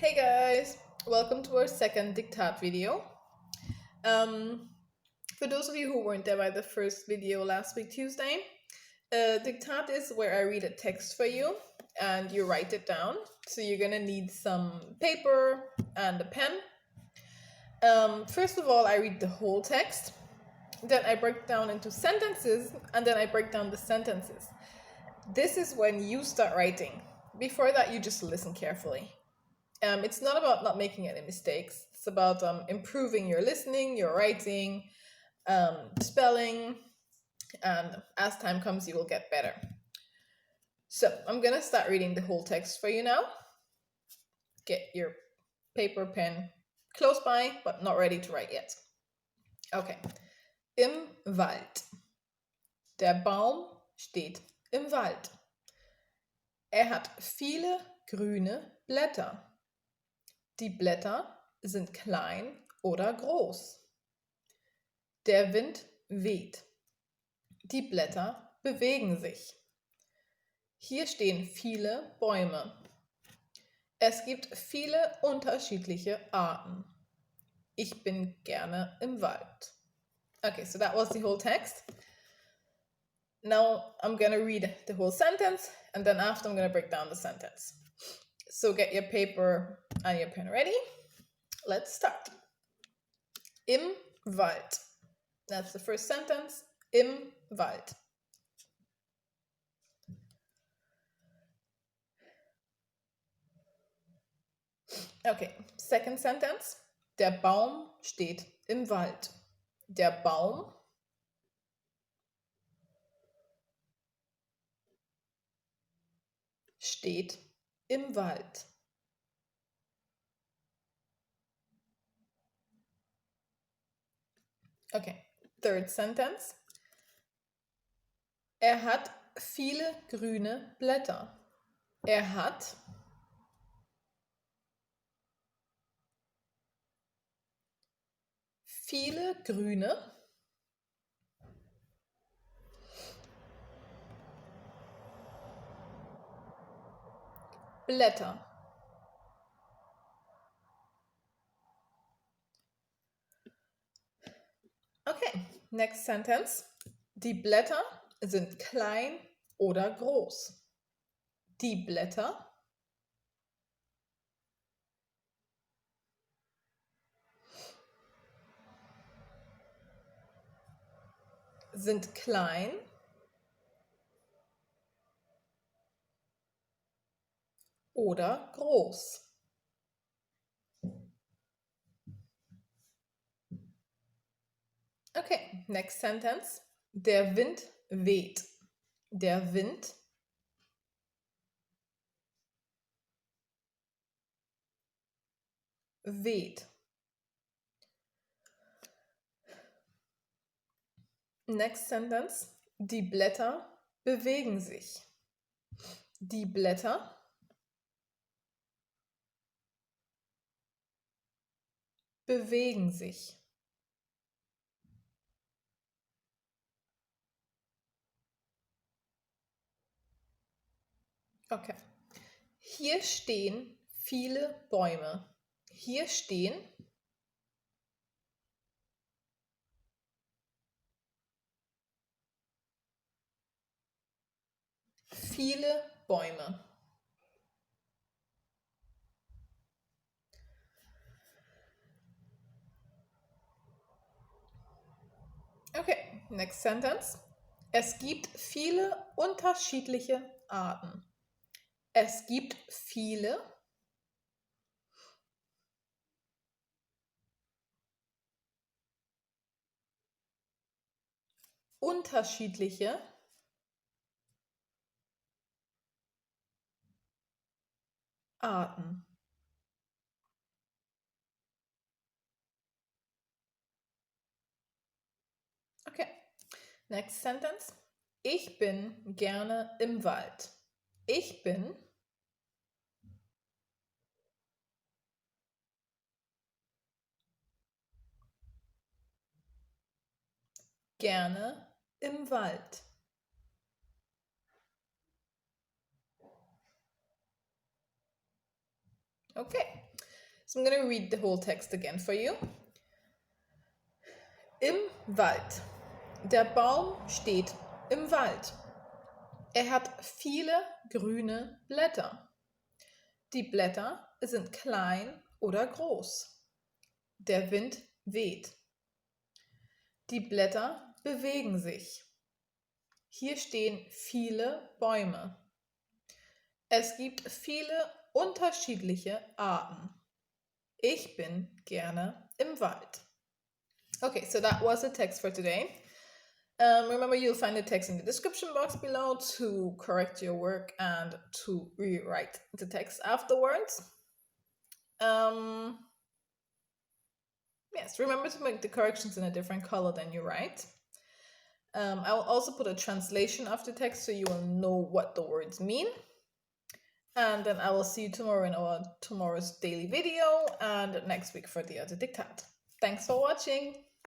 Hey guys, welcome to our second Diktat video. For those of you who weren't there by the first video last week Tuesday, Diktat is where I read a text for you and you write it down. So you're gonna need some paper and a pen. First of all, I read the whole text, then I break down into sentences, and then I break down the sentences. This is when you start writing. Before that, you just listen carefully. It's not about not making any mistakes. It's about improving your listening, your writing, spelling, and as time comes, you will get better. So I'm gonna start reading the whole text for you now. Get your paper, pen close by, but not ready to write yet. Okay. Im Wald. Der Baum steht im Wald. Er hat viele grüne Blätter. Die Blätter sind klein oder groß. Der Wind weht. Die Blätter bewegen sich. Hier stehen viele Bäume. Es gibt viele unterschiedliche Arten. Ich bin gerne im Wald. Okay, so that was the whole text. Now I'm gonna read the whole sentence, and then after I'm gonna break down the sentence. So get your paper and your pen ready. Let's start. Im Wald. That's the first sentence. Im Wald. Okay, second sentence. Der Baum steht im Wald. Der Baum steht im Wald. Okay, third sentence. Er hat viele grüne Blätter. Er hat viele grüne Blätter. Okay, next sentence. Die Blätter sind klein oder groß. Die Blätter sind klein oder groß. Okay, next sentence. Der Wind weht. Der Wind weht. Next sentence. Die Blätter bewegen sich. Die Blätter bewegen sich. Okay. Hier stehen viele Bäume. Hier stehen viele Bäume. Okay, next sentence. Es gibt viele unterschiedliche Arten. Es gibt viele unterschiedliche Arten. Okay, next sentence. Ich bin gerne im Wald. Ich bin gerne im Wald. Okay, So I'm going to read the whole text again for you. Im Wald. Der Baum steht im Wald. Er hat viele grüne Blätter. Die Blätter sind klein oder groß. Der Wind weht. Die Blätter bewegen sich. Hier stehen viele Bäume. Es gibt viele unterschiedliche Arten. Ich bin gerne im Wald. Okay, so that was the text for today. Remember, you'll find the text in the description box below to correct your work and to rewrite the text afterwards. Yes, remember to make the corrections in a different color than you write. I will also put a translation of the text so you will know what the words mean. And then I will see you tomorrow in our tomorrow's daily video and next week for the other Diktat. Thanks for watching!